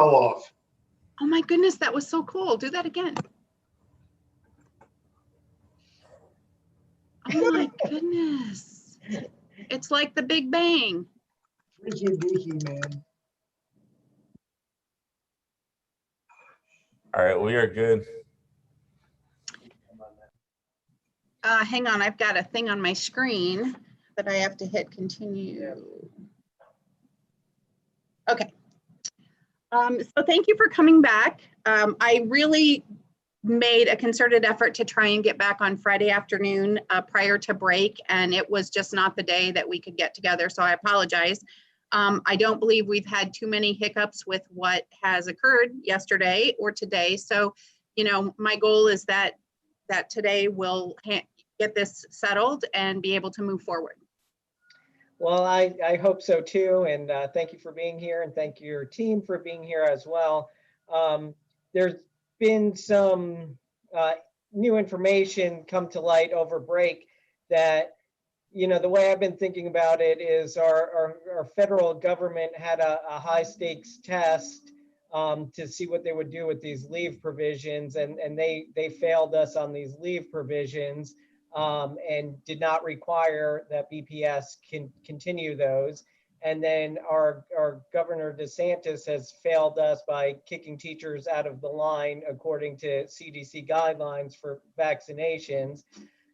off. Oh my goodness, that was so cool. Do that again. Oh my goodness. It's like the Big Bang. Freaky deaky, man. All right, we are good. Hang on, I've got a thing on my screen that I have to hit continue. Okay. So thank you for coming back. I really made a concerted effort to try and get back on Friday afternoon prior to break, and it was just not the day that we could get together, so I apologize. I don't believe we've had too many hiccups with what has occurred yesterday or today, so you know, my goal is that today we'll get this settled and be able to move forward. Well, I hope so too, and thank you for being here, and thank your team for being here as well. There's been some new information come to light over break that, you know, the way I've been thinking about it is our federal government had a high stakes test to see what they would do with these leave provisions, and they failed us on these leave provisions. And did not require that BPS can continue those. And then our Governor DeSantis has failed us by kicking teachers out of the line according to CDC guidelines for vaccinations.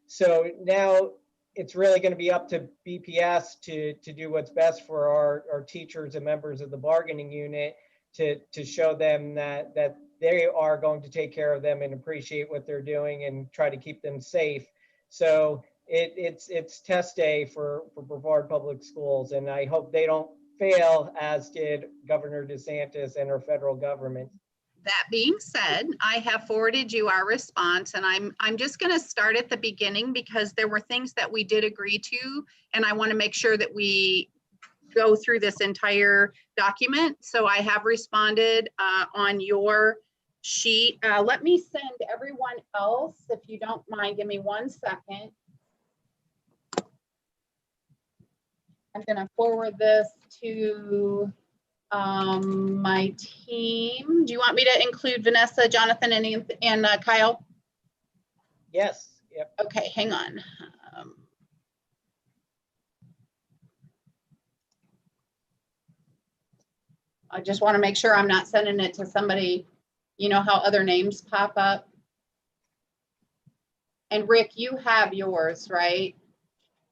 So now it's really going to be up to BPS to do what's best for our teachers and members of the bargaining unit to show them that they are going to take care of them and appreciate what they're doing and try to keep them safe. So it's test day for Brevard Public Schools, and I hope they don't fail, as did Governor DeSantis and our federal government. That being said, I have forwarded you our response, and I'm just going to start at the beginning because there were things that we did agree to, and I want to make sure that we go through this entire document. So I have responded on your sheet. Let me send everyone else, if you don't mind, give me 1 second. I'm going to forward this to my team. Do you want me to include Vanessa, Jonathan, and Kyle? Yes. Yep. Okay, hang on. I just want to make sure I'm not sending it to somebody. You know how other names pop up? And Rick, you have yours, right?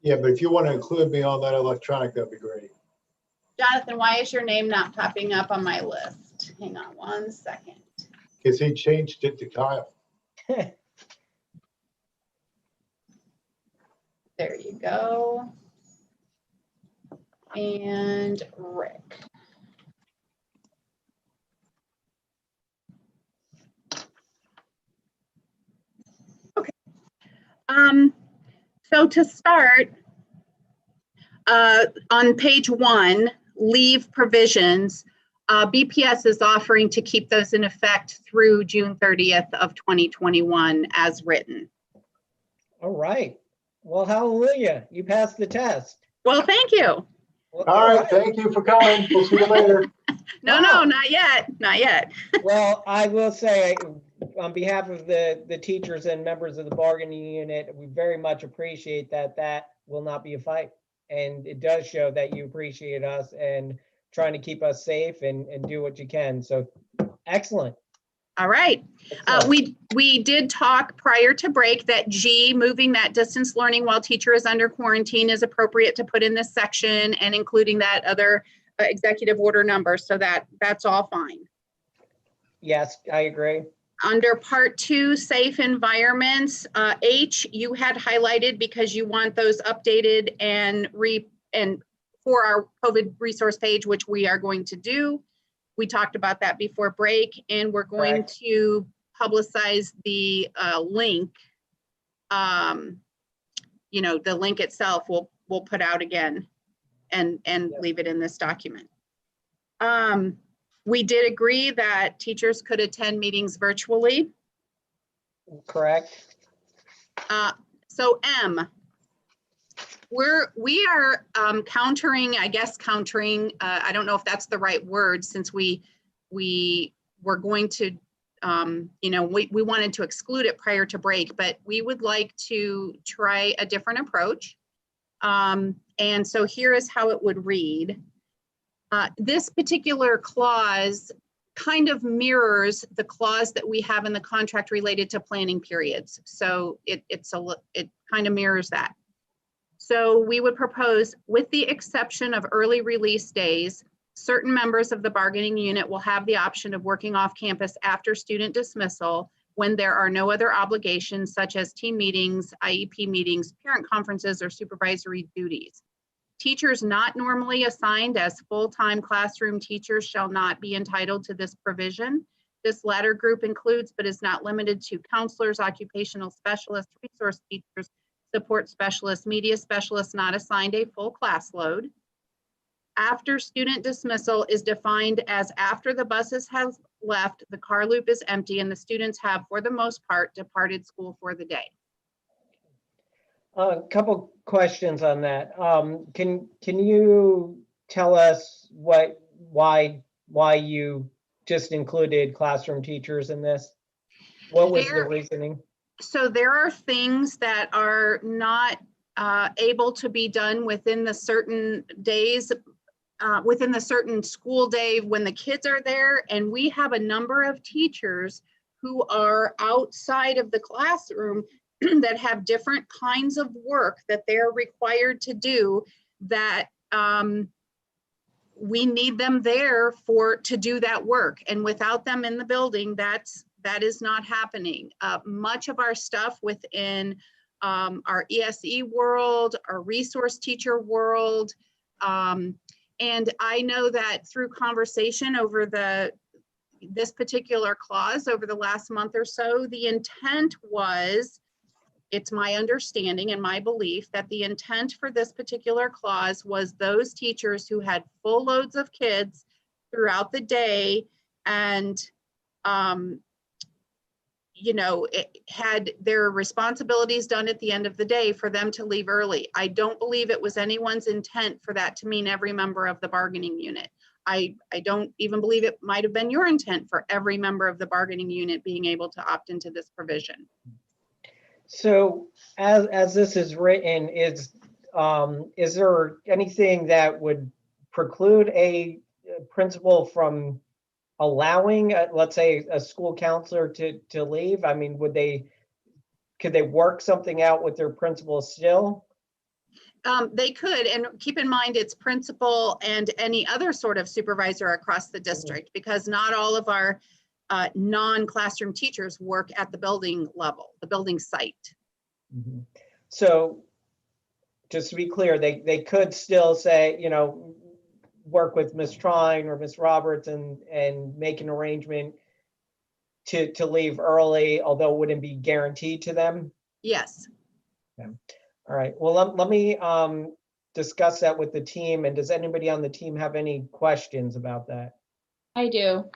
Yeah, but if you want to include me on that electronic, that'd be great. Jonathan, why is your name not popping up on my list? Hang on 1 second. Because he changed it to Kyle. There you go. And Rick. Okay. So to start, on page 1, leave provisions, BPS is offering to keep those in effect through June 30th of 2021 as written. All right. Well, hallelujah. You passed the test. Well, thank you. Well, All right, thank you for coming. We'll see you later. No, no, not yet. Not yet. Well, I will say, on behalf of the teachers and members of the bargaining unit, we very much appreciate that will not be a fight. And it does show that you appreciate us and trying to keep us safe and do what you can. So excellent. All right. We did talk prior to break that G, moving that distance learning while teacher is under quarantine, is appropriate to put in this section, and including that other executive order number. So that's all fine. Yes, I agree. Under part 2, safe environments, H, you had highlighted because you want those updated and for our COVID resource page, which we are going to do. We talked about that before break, and we're going Correct. to publicize the link. You know, the link itself we'll put out again and Yes. leave it in this document. We did agree that teachers could attend meetings virtually. Correct. So M, we are countering, I guess countering, I don't know if that's the right word, since we we were going to, you know, we wanted to exclude it prior to break, but we would like to try a different approach. And so here is how it would read. This particular clause kind of mirrors the clause that we have in the contract related to planning periods. So it kind of mirrors that. So we would propose, with the exception of early release days, certain members of the bargaining unit will have the option of working off campus after student dismissal when there are no other obligations such as team meetings, IEP meetings, parent conferences, or supervisory duties. Teachers not normally assigned as full-time classroom teachers shall not be entitled to this provision. This latter group includes, but is not limited to, counselors, occupational specialists, resource teachers, support specialists, media specialists not assigned a full class load. After student dismissal is defined as after the buses have left, the car loop is empty, and the students have, for the most part, departed school for the day. A couple questions on that. Can you tell us why you just included classroom teachers in this? What was the reasoning? So there are things that are not able to be done within the certain days, within the certain school day when the kids are there, and we have a number of teachers who are outside of the classroom that have different kinds of work that they're required to do, that we need them there to do that work. And without them in the building, that is not happening. Much of our stuff within our ESE world, our resource teacher world, and I know that through conversation over this particular clause over the last month or so, the intent was, it's my understanding and my belief that the intent for this particular clause was those teachers who had full loads of kids throughout the day and, you know, it had their responsibilities done at the end of the day for them to leave early. I don't believe it was anyone's intent for that to mean every member of the bargaining unit. I don't even believe it might have been your intent for every member of the bargaining unit being able to opt into this provision. So as this is written, is there anything that would preclude a principal from allowing, let's say, a school counselor to leave? I mean, could they work something out with their principal still? They could, and keep in mind it's principal and any other sort of supervisor across the district, because not all of our non-classroom teachers work at the building level, the building site. Mm-hmm. So just to be clear, they could still say, you know, work with Ms. Trine or Ms. Roberts and make an arrangement to leave early, although it wouldn't be guaranteed to them? Yes. Okay. All right. Well, let me discuss that with the team. And does anybody on the team have any questions about that? I do.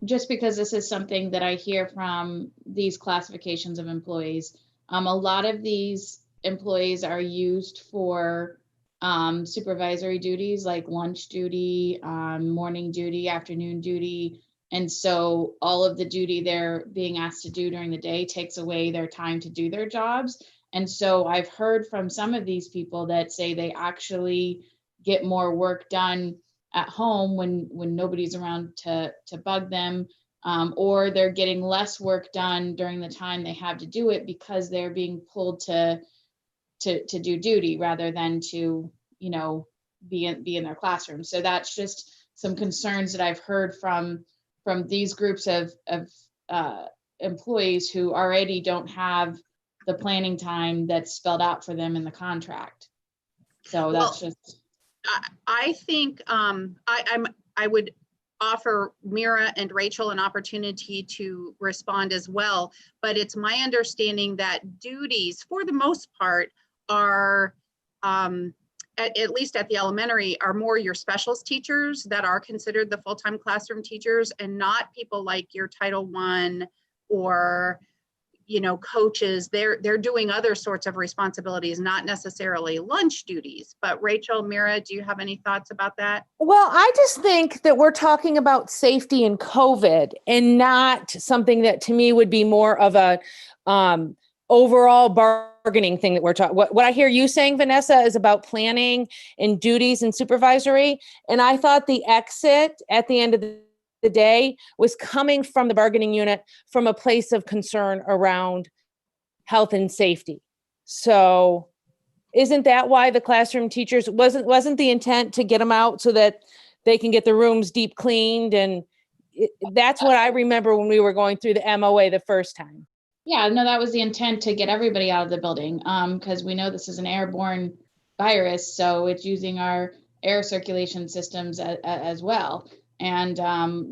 Just because this is something that I hear from these classifications of employees. A lot of these employees are used for supervisory duties like lunch duty, morning duty, afternoon duty. And so all of the duty they're being asked to do during the day takes away their time to do their jobs. And so I've heard from some of these people that say they actually get more work done at home when nobody's around to bug them, or they're getting less work done during the time they have to do it because they're being pulled to do duty rather than to, you know, be in their classroom. So that's just some concerns that I've heard from these groups of employees who already don't have the planning time that's spelled out for them in the contract. So that's just. I think I would offer Mira and Rachel an opportunity to respond as well, but it's my understanding that duties, for the most part, are at least at the elementary, are more your specialist teachers that are considered the full-time classroom teachers, and not people like your Title I or coaches, they're doing other sorts of responsibilities, not necessarily lunch duties. But Rachel, Mira, do you have any thoughts about that? Well, I just think that we're talking about safety and COVID and not something that to me would be more of a overall bargaining thing that we're talking. What I hear you saying, Vanessa, is about planning and duties and supervisory. And I thought the exit at the end of the day was coming from the bargaining unit from a place of concern around health and safety. So isn't that why the classroom teachers wasn't the intent to get them out so that they can get the rooms deep cleaned? And that's what I remember when we were going through the MOA the first time. Yeah, no, that was the intent, to get everybody out of the building, because we know this is an airborne virus, so it's using our air circulation systems as well. And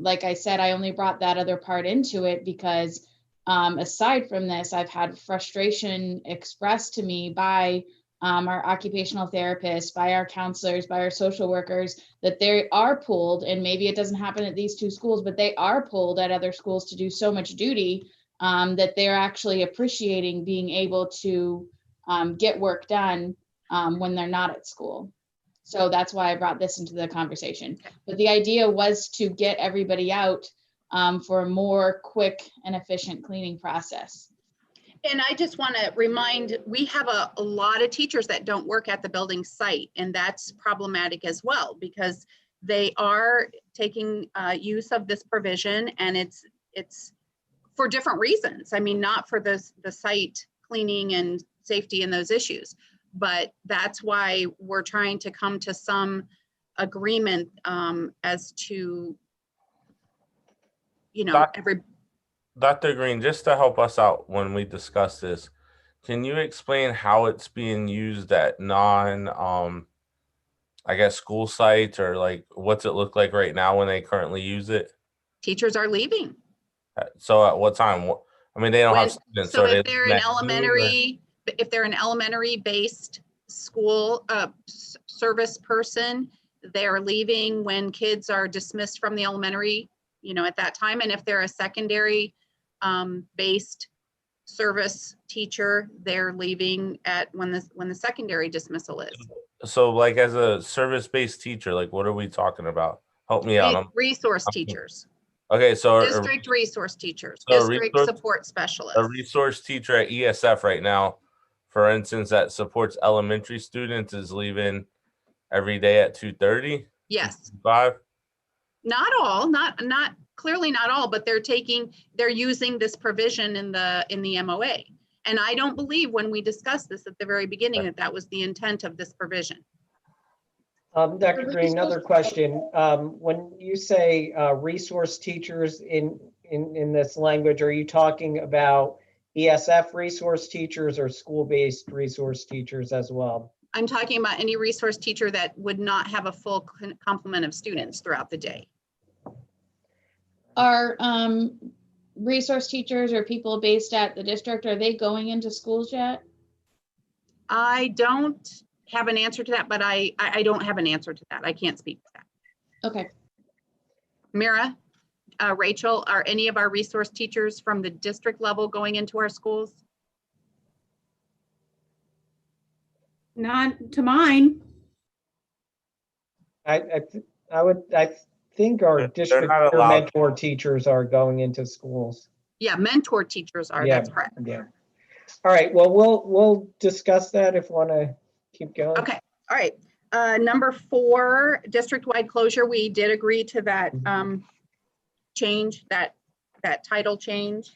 like I said, I only brought that other part into it because aside from this, I've had frustration expressed to me by our occupational therapists, by our counselors, by our social workers, that they are pulled, and maybe it doesn't happen at these two schools, but they are pulled at other schools to do so much duty that they're actually appreciating being able to get work done when they're not at school. So that's why I brought this into the conversation. But the idea was to get everybody out for a more quick and efficient cleaning process. And I just want to remind, we have a lot of teachers that don't work at the building site, and that's problematic as well, because they are taking use of this provision, and it's for different reasons. I mean, not for the site cleaning and safety and those issues, but that's why we're trying to come to some agreement as to, Dr. Green, just to help us out when we discuss this, can you explain how it's being used at I guess, school sites, or like, what's it look like right now when they currently use it? Teachers are leaving. So at what time? I mean, they don't have students. So if they're an elementary based school service person, they're leaving when kids are dismissed from the elementary, at that time. And if they're a secondary based service teacher, they're leaving at when the secondary dismissal is. So like, as a service-based teacher, like, what are we talking about? Help me out. Resource teachers. Okay, so District resource teachers, so district support specialists. A resource teacher at ESF right now, for instance, that supports elementary students, is leaving every day at 2:30? Yes. 5? Not all, not clearly not all, but they're using this provision in the MOA. And I don't believe when we discussed this at the very beginning that was the intent of this provision. Dr. Green, another question. When you say resource teachers in this language, are you talking about ESF resource teachers or school-based resource teachers as well? I'm talking about any resource teacher that would not have a full complement of students throughout the day. Are resource teachers or people based at the district, are they going into schools yet? I don't have an answer to that, but I don't have an answer to that. I can't speak to that. Okay. Mira, Rachel, are any of our resource teachers from the district level going into our schools? Not to mine. I think our district mentor teachers are going into schools. Yeah, mentor teachers are, Yeah, that's correct. Yeah. All right, well, we'll discuss that if you want to keep going. Okay, all right. Number 4, district-wide closure. We did agree to that change, that title change.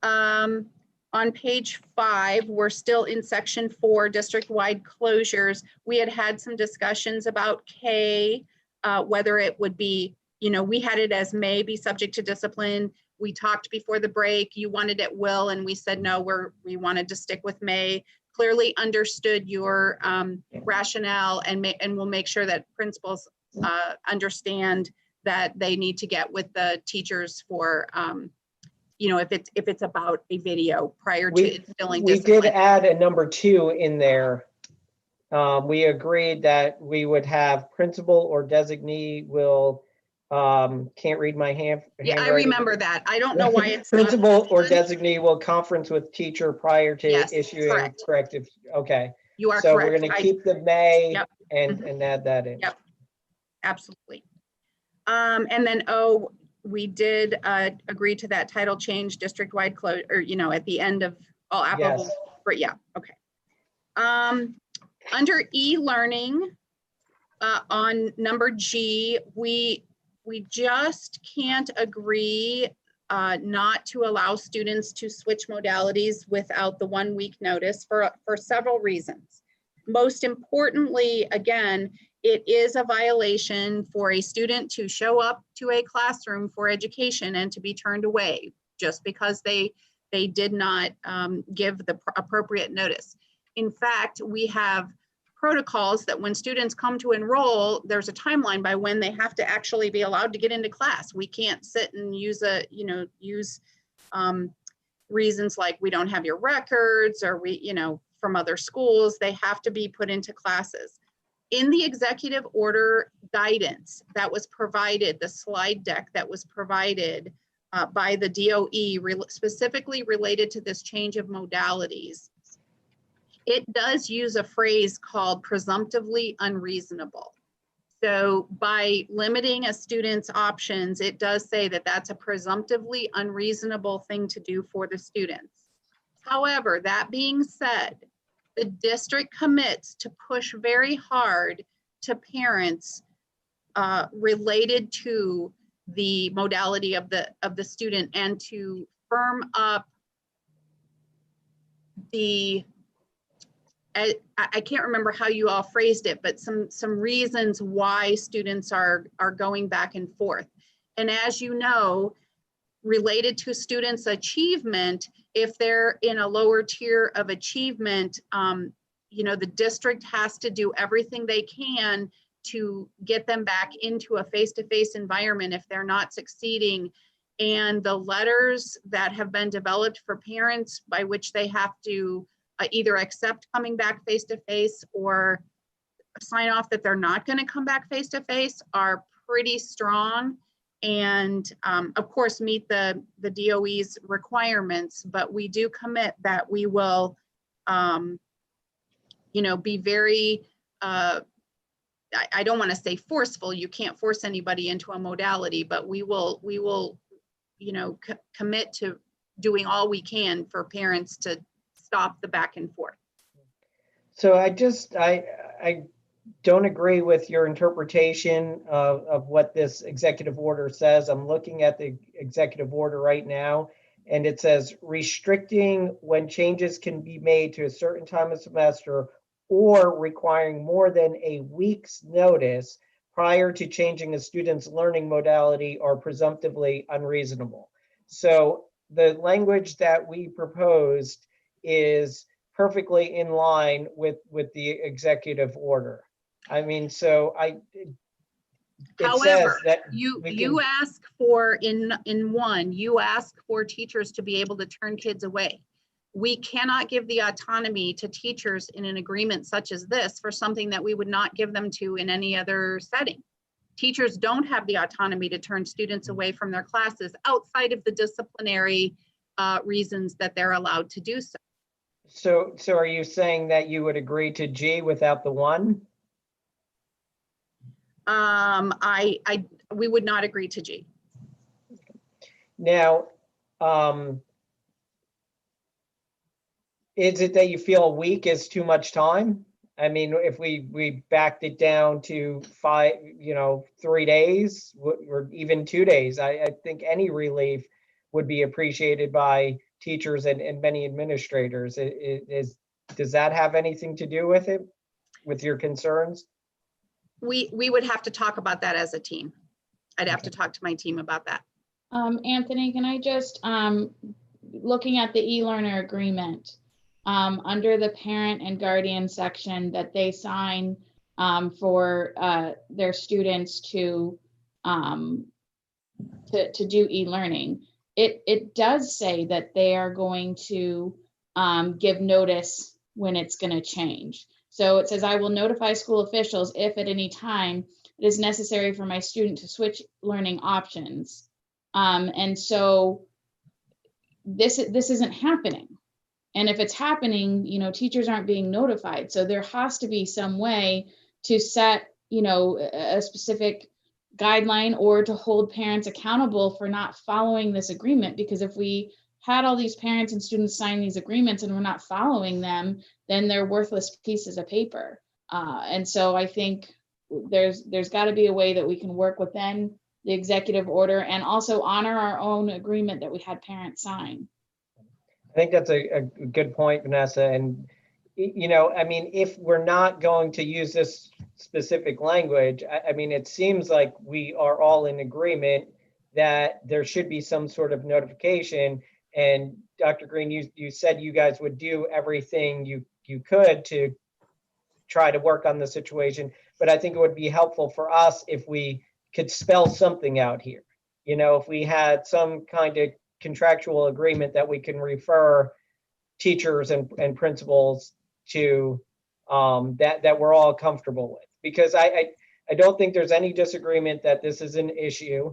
On page 5, we're still in section 4, district-wide closures. We had some discussions about K, whether it would be, we had it as may be subject to discipline. We talked before the break, you wanted it will, and we said no, we wanted to stick with may. Clearly understood your rationale, and we'll make sure that principals understand that they need to get with the teachers for, if it's about a video prior to instilling discipline. We did add a number 2 in there. We agreed that we would have principal or designee will Can't read my Yeah, I handwriting. remember that. I don't know why it's not Principal or listed. designee will conference with teacher prior to Yes, issuing correct. corrective. Okay, You are so correct. we're going to keep the may Yep. and add that in. Yep. Absolutely. And then, we did agree to that title change, district-wide close, or, at the end of all applicable. Yes. Yeah, okay. Under e-learning, on number G, we just can't agree not to allow students to switch modalities without the 1 week notice for several reasons. Most importantly, again, it is a violation for a student to show up to a classroom for education and to be turned away just because they did not give the appropriate notice. In fact, we have protocols that when students come to enroll, there's a timeline by when they have to actually be allowed to get into class. We can't sit and use reasons like we don't have your records or from other schools. They have to be put into classes. In the executive order guidance that was provided, the slide deck that was provided by the DOE specifically related to this change of modalities, it does use a phrase called presumptively unreasonable. So by limiting a student's options, it does say that that's a presumptively unreasonable thing to do for the students. However, that being said, the district commits to push very hard to parents related to the modality of the student and to firm up the, I can't remember how you all phrased it, but some reasons why students are going back and forth. And as you know, related to students' achievement, if they're in a lower tier of achievement, the district has to do everything they can to get them back into a face-to-face environment if they're not succeeding. And the letters that have been developed for parents by which they have to either accept coming back face-to-face or sign off that they're not going to come back face-to-face are pretty strong. And of course, meet the DOE's requirements, but we do commit that we will, be very, I don't want to say forceful. You can't force anybody into a modality, but we will, commit to doing all we can for parents to stop the back and forth. So I don't agree with your interpretation of what this executive order says. I'm looking at the executive order right now, and it says restricting when changes can be made to a certain time of semester or requiring more than a week's notice prior to changing a student's learning modality are presumptively unreasonable. So the language that we proposed is perfectly in line with the executive order. I mean, so however, you ask for you ask for teachers to be able to turn kids away. We cannot give the autonomy to teachers in an agreement such as this for something that we would not give them to in any other setting. Teachers don't have the autonomy to turn students away from their classes outside of the disciplinary reasons that they're allowed to do so. So are you saying that you would agree to G without the 1? We would not agree to G. Now, is it that you feel a week is too much time? I mean, if we backed it down to 3 days or even 2 days, I think any relief would be appreciated by teachers and many administrators. Does that have anything to do with it, with your concerns? We would have to talk about that as a team. I'd have to talk to my team about that. Anthony, can I just, looking at the e-learner agreement, under the parent and guardian section that they sign for their students to do e-learning, it does say that they are going to give notice when it's going to change. So it says, I will notify school officials if at any time it is necessary for my student to switch learning options. And so this isn't happening. And if it's happening, teachers aren't being notified. So there has to be some way to set, a specific guideline or to hold parents accountable for not following this agreement. Because if we had all these parents and students sign these agreements and we're not following them, then they're worthless pieces of paper. And so I think there's got to be a way that we can work within the executive order and also honor our own agreement that we had parents sign. I think that's a good point, Vanessa. And, if we're not going to use this specific language, it seems like we are all in agreement that there should be some sort of notification. And Dr. Green, you said you guys would do everything you could to try to work on the situation. But I think it would be helpful for us if we could spell something out here. If we had some kind of contractual agreement that we can refer teachers and principals to, that we're all comfortable with. Because I don't think there's any disagreement that this is an issue.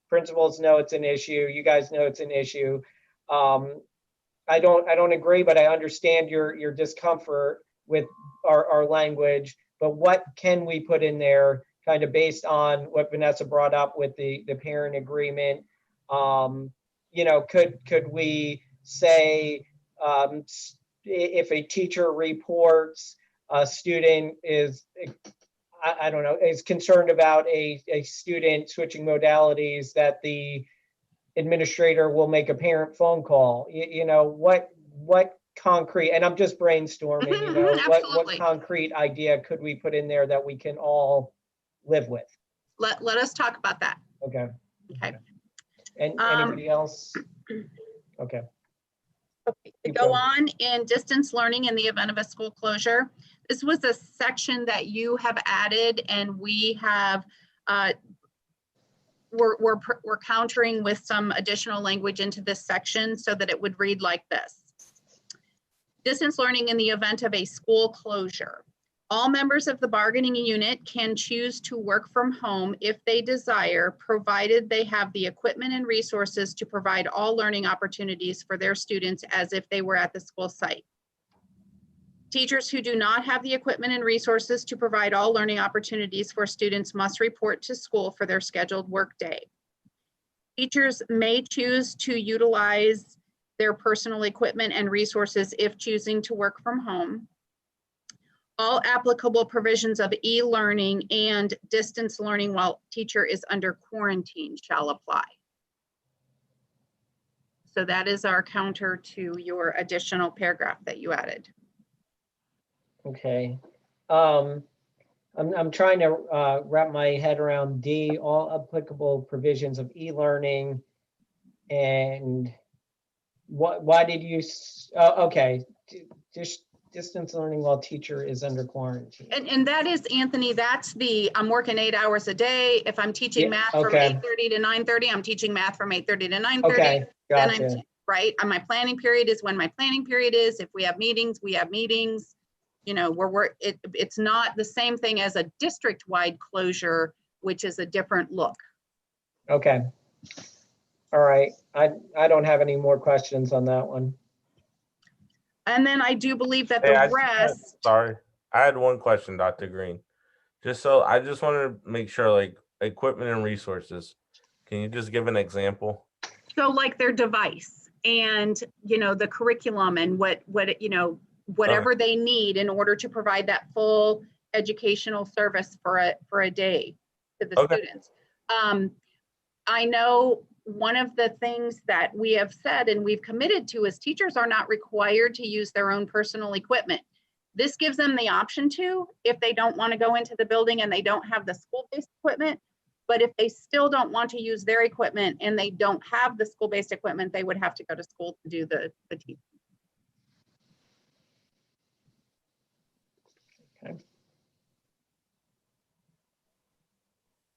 Principals know it's an issue. You guys know it's an issue. I don't agree, but I understand your discomfort with our language. But what can we put in there, kind of based on what Vanessa brought up with the parent agreement? Could we say if a teacher reports a student is, is concerned about a student switching modalities, that the administrator will make a parent phone call? What concrete, and I'm just brainstorming, what concrete idea could we put in there that we can all live with? Let us talk about that. Okay. Okay. And anybody else? Okay. Okay, to go on in distance learning in the event of a school closure. This was a section that you have added, and we have we're countering with some additional language into this section so that it would read like this. Distance learning in the event of a school closure. All members of the bargaining unit can choose to work from home if they desire, provided they have the equipment and resources to provide all learning opportunities for their students as if they were at the school site. Teachers who do not have the equipment and resources to provide all learning opportunities for students must report to school for their scheduled work day. Teachers may choose to utilize their personal equipment and resources if choosing to work from home. All applicable provisions of e-learning and distance learning while teacher is under quarantine shall apply. So that is our counter to your additional paragraph that you added. Okay. I'm trying to wrap my head around D, all applicable provisions of e-learning. And why did you, okay, just distance learning while teacher is under quarantine. And that is, Anthony, that's I'm working 8 hours a day. If I'm teaching math from 8:30 to 9:30, I'm teaching math from 8:30 to 9:30. Okay, gotcha. Right, and my planning period is when my planning period is. If we have meetings, we have meetings. It's not the same thing as a district-wide closure, which is a different look. Okay. All right. I don't have any more questions on that one. And then I do believe that the rest. Sorry, I had one question, Dr. Green. I just wanted to make sure, like equipment and resources. Can you just give an example? So like their device and, the curriculum and whatever they need in order to provide that full educational service for a day to the students. I know one of the things that we have said and we've committed to is teachers are not required to use their own personal equipment. This gives them the option to, if they don't want to go into the building and they don't have the school-based equipment. But if they still don't want to use their equipment and they don't have the school-based equipment, they would have to go to school to do the teaching. Okay.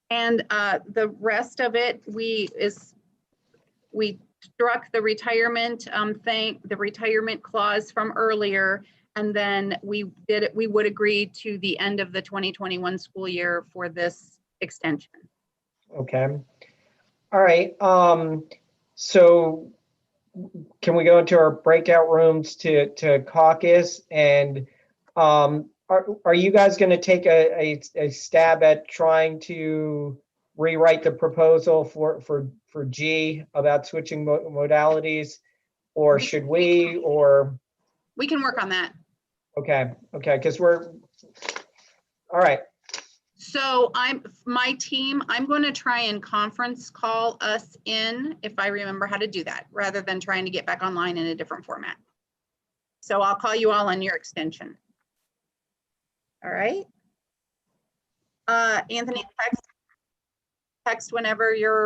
And the rest of it, we struck the retirement the retirement clause from earlier, And then we would agree to the end of the 2021 school year for this extension. Okay. All right. So can we go into our breakout rooms to caucus? And are you guys going to take a stab at trying to rewrite the proposal for G about switching modalities, or should we? Or we can work on that. okay, because we're all right. So my team, I'm going to try and conference call us in, if I remember how to do that, rather than trying to get back online in a different format. So I'll call you all on your extension. All right. Anthony, text whenever you're